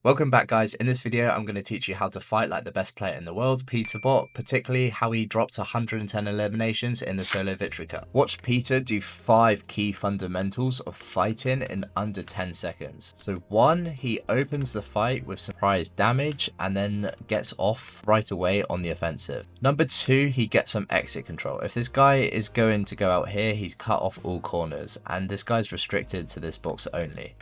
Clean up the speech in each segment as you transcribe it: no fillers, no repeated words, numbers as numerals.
Welcome back, guys. In this video, I'm going to teach you how to fight like the best player in the world, Peterbot, particularly how he dropped 110 eliminations in the solo victory cup. Watch Peter do 5 key fundamentals of fighting in under 10 seconds. So 1, he opens the fight with surprise damage and then gets off right away on the offensive. Number 2, he gets some exit control. If this guy is going to go out here, he's cut off all corners and this guy's restricted to this box only.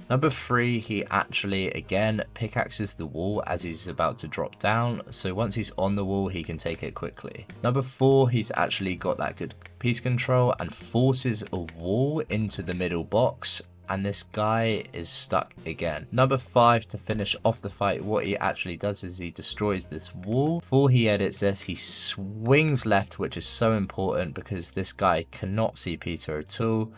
Number 3, he actually again pickaxes the wall as he's about to drop down, so once he's on the wall he can take it quickly. Number 4, he's actually got that good piece control and forces a wall into the middle box, and this guy is stuck again. Number 5, to finish off the fight, what he actually does is he destroys this wall. Before he edits this, he swings left, which is so important because this guy cannot see Peter at all.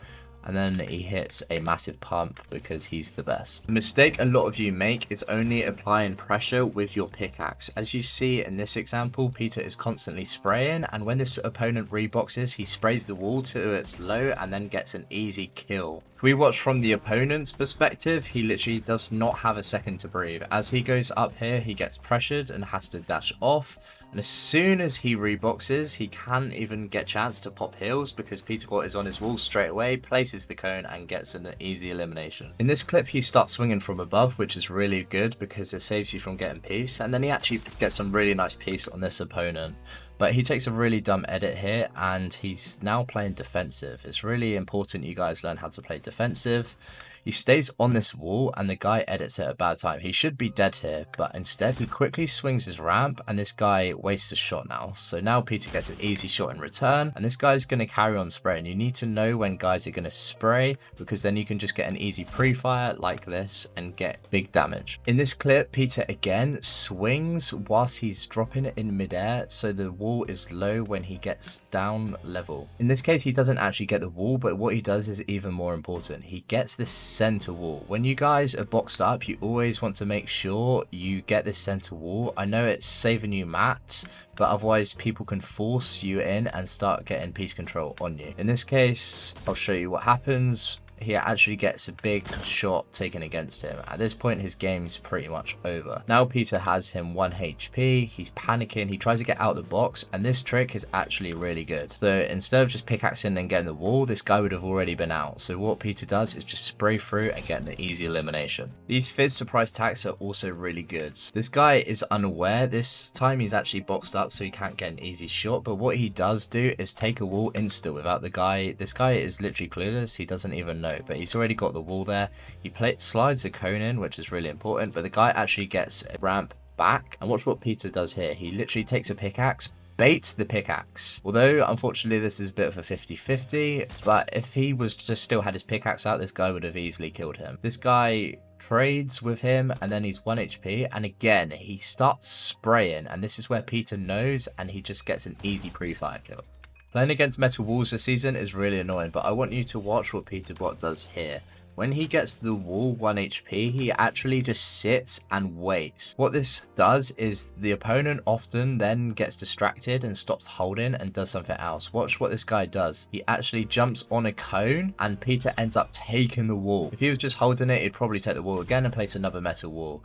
And then he hits a massive pump because he's the best. The mistake a lot of you make is only applying pressure with your pickaxe. As you see in this example, Peter is constantly spraying, and when this opponent reboxes, he sprays the wall to its low and then gets an easy kill. If we watch from the opponent's perspective, he literally does not have a second to breathe. As he goes up here, he gets pressured and has to dash off. And as soon as he reboxes, he can't even get a chance to pop heals because Peterbot is on his wall straight away, places the cone and gets an easy elimination. In this clip, he starts swinging from above, which is really good because it saves you from getting piece. And then he actually gets some really nice piece on this opponent. But he takes a really dumb edit here and he's now playing defensive. It's really important you guys learn how to play defensive. He stays on this wall and the guy edits at a bad time. He should be dead here, but instead he quickly swings his ramp and this guy wastes a shot now. So now Peter gets an easy shot in return and this guy's going to carry on spraying. You need to know when guys are going to spray because then you can just get an easy pre-fire like this and get big damage. In this clip, Peter again swings whilst he's dropping it in midair, so the wall is low when he gets down level. In this case, he doesn't actually get the wall, but what he does is even more important. He gets this center wall. When you guys are boxed up, you always want to make sure you get this center wall. I know it's saving you mats, but otherwise people can force you in and start getting piece control on you. In this case, I'll show you what happens. He actually gets a big shot taken against him. At this point, his game's pretty much over. Now Peter has him 1 HP. He's panicking. He tries to get out the box, and this trick is actually really good. So instead of just pickaxing and getting the wall, this guy would have already been out. So what Peter does is just spray through and get an easy elimination. These fizz surprise attacks are also really good. This guy is unaware. This time he's actually boxed up, so he can't get an easy shot. But what he does do is take a wall insta without the guy. This guy is literally clueless. He doesn't even know. But he's already got the wall there. He slides the cone in, which is really important, but the guy actually gets a ramp back. And watch what Peter does here. He literally takes a pickaxe, baits the pickaxe. Although unfortunately this is a bit of a 50-50, but if he was just still had his pickaxe out, this guy would have easily killed him. This guy trades with him and then he's 1 HP, and again he starts spraying, and this is where Peter knows and he just gets an easy pre-fire kill. Playing against metal walls this season is really annoying, but I want you to watch what Peterbot does here. When he gets the wall 1 HP, he actually just sits and waits. What this does is the opponent often then gets distracted and stops holding and does something else. Watch what this guy does. He actually jumps on a cone and Peter ends up taking the wall. If he was just holding it, he'd probably take the wall again and place another metal wall.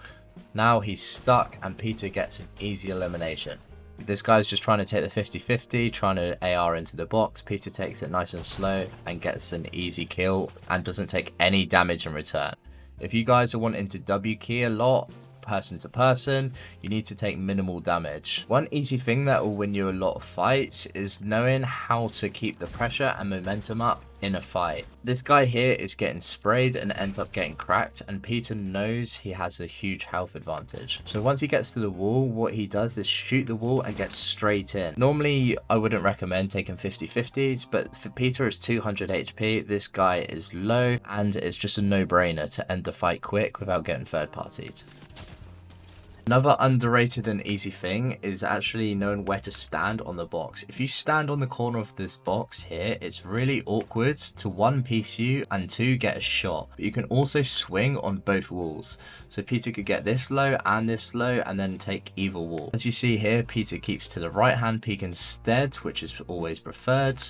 Now he's stuck and Peter gets an easy elimination. This guy's just trying to take the 50-50, trying to AR into the box. Peter takes it nice and slow and gets an easy kill and doesn't take any damage in return. If you guys are wanting to wkey a lot, person to person, you need to take minimal damage. One easy thing that will win you a lot of fights is knowing how to keep the pressure and momentum up in a fight. This guy here is getting sprayed and ends up getting cracked, and Peter knows he has a huge health advantage. So once he gets to the wall, what he does is shoot the wall and get straight in. Normally I wouldn't recommend taking 50-50s, but for Peter is 200 HP, this guy is low, and it's just a no-brainer to end the fight quick without getting third partied. Another underrated and easy thing is actually knowing where to stand on the box. If you stand on the corner of this box here, it's really awkward to 1 piece you and 2 get a shot. But you can also swing on both walls. So Peter could get this low and then take either wall. As you see here, Peter keeps to the right hand peak instead, which is always preferred.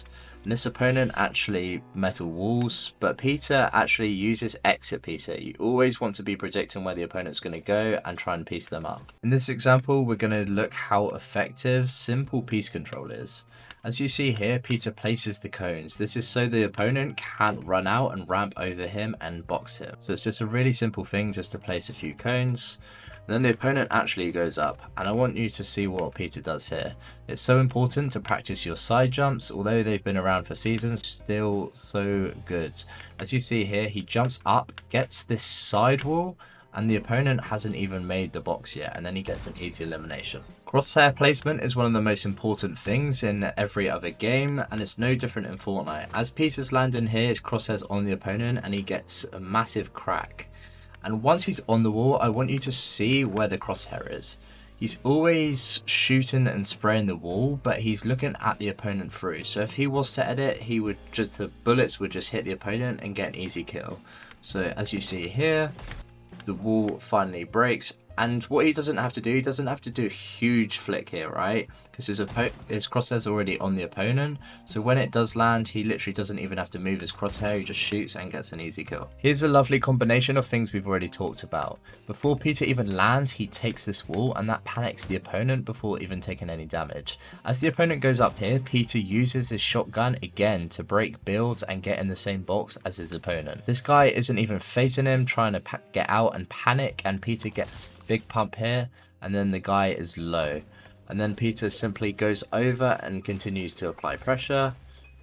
And this opponent actually metal walls, but Peter actually uses exit Peter. You always want to be predicting where the opponent's going to go and try and piece them up. In this example, we're going to look how effective simple piece control is. As you see here, Peter places the cones. This is so the opponent can't run out and ramp over him and box him. So it's just a really simple thing just to place a few cones. And then the opponent actually goes up, and I want you to see what Peter does here. It's so important to practice your side jumps, although they've been around for seasons, still so good. As you see here, he jumps up, gets this side wall, and the opponent hasn't even made the box yet, and then he gets an easy elimination. Crosshair placement is one of the most important things in every other game, and it's no different in Fortnite. As Peter's landing here, his crosshairs on the opponent, and he gets a massive crack. And once he's on the wall, I want you to see where the crosshair is. He's always shooting and spraying the wall, but he's looking at the opponent through. So if he was to edit, the bullets would just hit the opponent and get an easy kill. So as you see here, the wall finally breaks, and what he doesn't have to do, he doesn't have to do a huge flick here, right? Because his crosshair's already on the opponent, so when it does land, he literally doesn't even have to move his crosshair, he just shoots and gets an easy kill. Here's a lovely combination of things we've already talked about. Before Peter even lands, he takes this wall, and that panics the opponent before even taking any damage. As the opponent goes up here, Peter uses his shotgun again to break builds and get in the same box as his opponent. This guy isn't even facing him, trying to get out and panic, and Peter gets big pump here, and then the guy is low, and then Peter simply goes over and continues to apply pressure,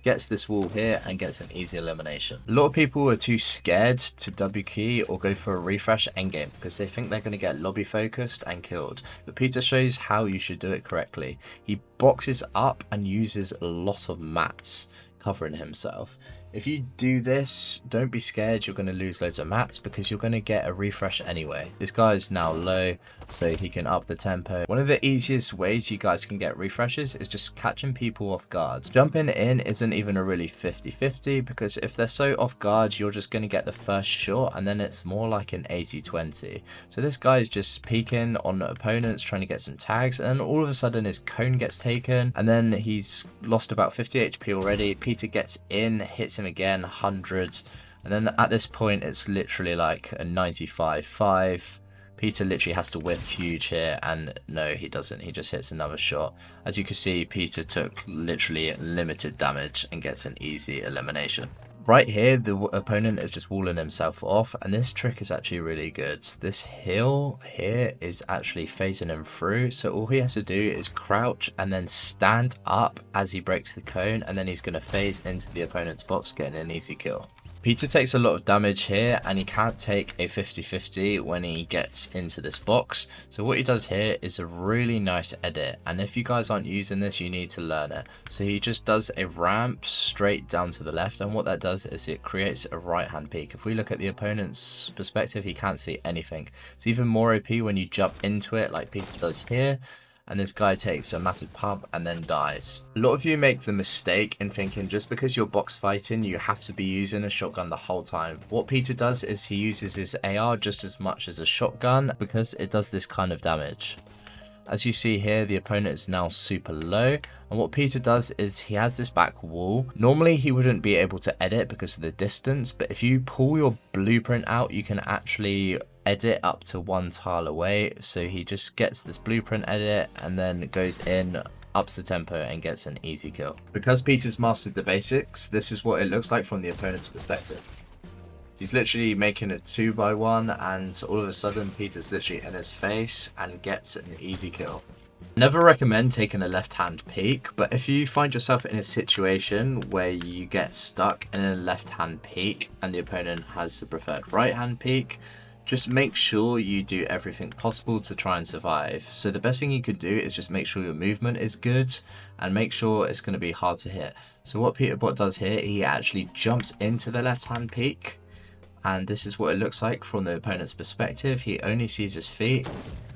gets this wall here, and gets an easy elimination. A lot of people are too scared to wkey or go for a refresh endgame because they think they're going to get lobby focused and killed, but Peter shows how you should do it correctly. He boxes up and uses a lot of mats covering himself. If you do this, don't be scared you're going to lose loads of mats because you're going to get a refresh anyway. This guy is now low, so he can up the tempo. One of the easiest ways you guys can get refreshes is just catching people off guard. Jumping in isn't even a really 50-50 because if they're so off guard, you're just going to get the first shot, and then it's more like an 80-20. So this guy is just peeking on opponents, trying to get some tags, and then all of a sudden his cone gets taken, and then he's lost about 50 HP already. Peter gets in, hits him again, hundreds, and then at this point it's literally like a 95-5. Peter literally has to whip huge here, and no, he doesn't. He just hits another shot. As you can see, Peter took literally limited damage and gets an easy elimination. Right here, the opponent is just walling himself off, and this trick is actually really good. This hill here is actually phasing him through, so all he has to do is crouch and then stand up as he breaks the cone, and then he's going to phase into the opponent's box, getting an easy kill. Peter takes a lot of damage here, and he can't take a 50-50 when he gets into this box. So what he does here is a really nice edit, and if you guys aren't using this, you need to learn it. So he just does a ramp straight down to the left, and what that does is it creates a right hand peak. If we look at the opponent's perspective, he can't see anything. It's even more OP when you jump into it like Peter does here, and this guy takes a massive pump and then dies. A lot of you make the mistake in thinking just because you're box fighting, you have to be using a shotgun the whole time. What Peter does is he uses his AR just as much as a shotgun because it does this kind of damage. As you see here, the opponent is now super low, and what Peter does is he has this back wall. Normally he wouldn't be able to edit because of the distance, but if you pull your blueprint out, you can actually edit up to 1 tile away. So he just gets this blueprint edit and then goes in, ups the tempo, and gets an easy kill. Because Peter's mastered the basics, this is what it looks like from the opponent's perspective. He's literally making a 2x1, and all of a sudden Peter's literally in his face and gets an easy kill. Never recommend taking a left hand peek, but if you find yourself in a situation where you get stuck in a left hand peek and the opponent has the preferred right hand peek, just make sure you do everything possible to try and survive. So the best thing you could do is just make sure your movement is good and make sure it's going to be hard to hit. So what Peterbot does here, he actually jumps into the left hand peek, and this is what it looks like from the opponent's perspective. He only sees his feet,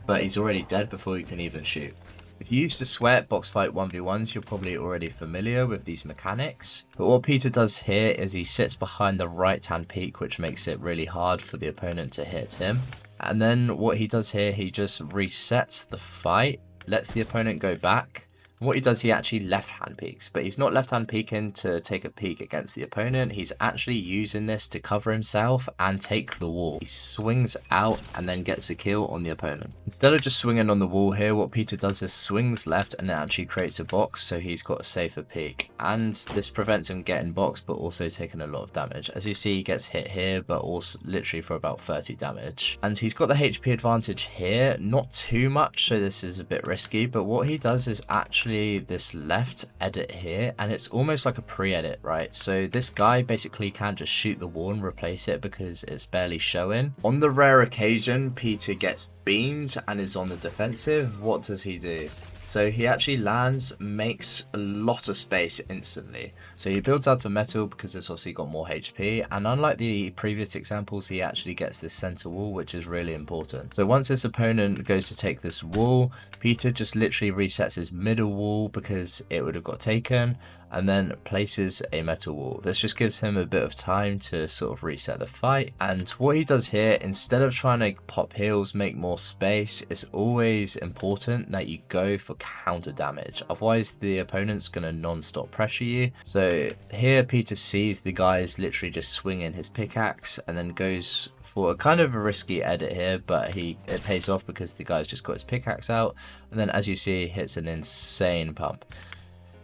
but he's already dead before he can even shoot. If you used to sweat box fight 1v1s, you're probably already familiar with these mechanics. But what Peter does here is he sits behind the right hand peak, which makes it really hard for the opponent to hit him. And then what he does here, he just resets the fight, lets the opponent go back, What he does, he actually left-hand peeks, but he's not left-hand peeking to take a peek against the opponent. He's actually using this to cover himself and take the wall. He swings out and then gets a kill on the opponent. Instead of just swinging on the wall here, what Peter does is swings left and it actually creates a box, so he's got a safer peek. And this prevents him getting boxed, but also taking a lot of damage. As you see, he gets hit here, but also literally for about 30 damage. And he's got the HP advantage here, not too much, so this is a bit risky, but what he does is actually this left edit here, and it's almost like a pre-edit, right? So this guy basically can just shoot the wall and replace it because it's barely showing. On the rare occasion Peter gets beamed and is on the defensive, what does he do? So he actually lands, makes a lot of space instantly. So he builds out of metal because it's obviously got more HP, and unlike the previous examples, he actually gets this center wall, which is really important. So once this opponent goes to take this wall, Peter just literally resets his middle wall because it would have got taken, and then places a metal wall. This just gives him a bit of time to sort of reset the fight. And what he does here, instead of trying to pop heals, make more space, it's always important that you go for counter damage. Otherwise the opponent's gonna non-stop pressure you. So here Peter sees the guy is literally just swinging his pickaxe and then goes for a kind of a risky edit here, but it pays off because the guy's just got his pickaxe out, and then as you see, hits an insane pump.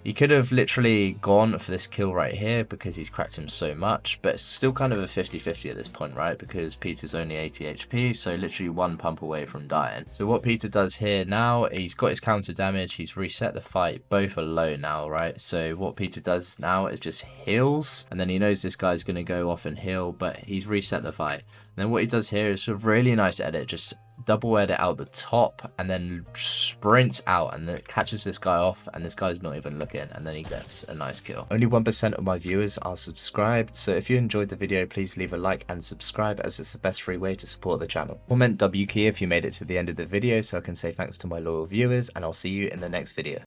He could have literally gone for this kill right here because he's cracked him so much, but it's still kind of a 50-50 at this point, right? Because Peter's only 80 HP, so literally one pump away from dying. So what Peter does here now, he's got his counter damage, he's reset the fight, both are low now, right? So what Peter does now is just heals, and then he knows this guy's going to go off and heal, but he's reset the fight. And then what he does here is a really nice edit, just double edit out the top and then sprints out and then catches this guy off, and this guy's not even looking, and then he gets a nice kill. Only 1% of my viewers are subscribed, so if you enjoyed the video, please leave a like and subscribe, as it's the best free way to support the channel. Comment wkey if you made it to the end of the video so I can say thanks to my loyal viewers, and I'll see you in the next video.